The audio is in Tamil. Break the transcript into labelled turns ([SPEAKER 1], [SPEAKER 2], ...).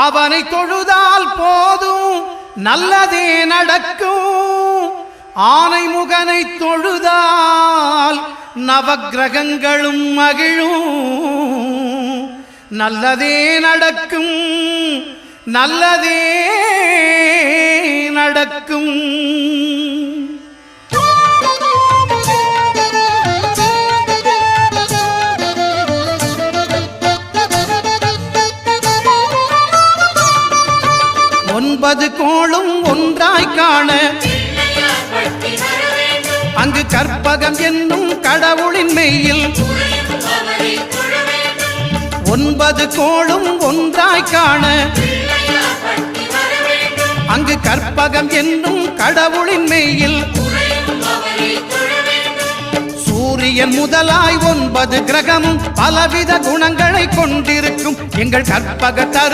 [SPEAKER 1] அவனை தொழுதால் போதும் நல்லதே நடக்கும். ஆனை முகனை தொழுதால் நவக்கிரகங்களும் மகிழும். நல்லதே நடக்கும், நல்லதே நடக்கும். ஒன்பது கோளும் ஒன்றாய் காண அங்கு கற்பகம் என்னும் கடவுளின் மெய்யில். ஒன்பது கோளும் ஒன்றாய் காண அங்கு கற்பகம் என்னும் கடவுளின் மெய்யில். சூரியன் முதலாய் 9 கிரகமும் பலவித குணங்களை கொண்டிருக்கும். எங்கள் கற்பக தரு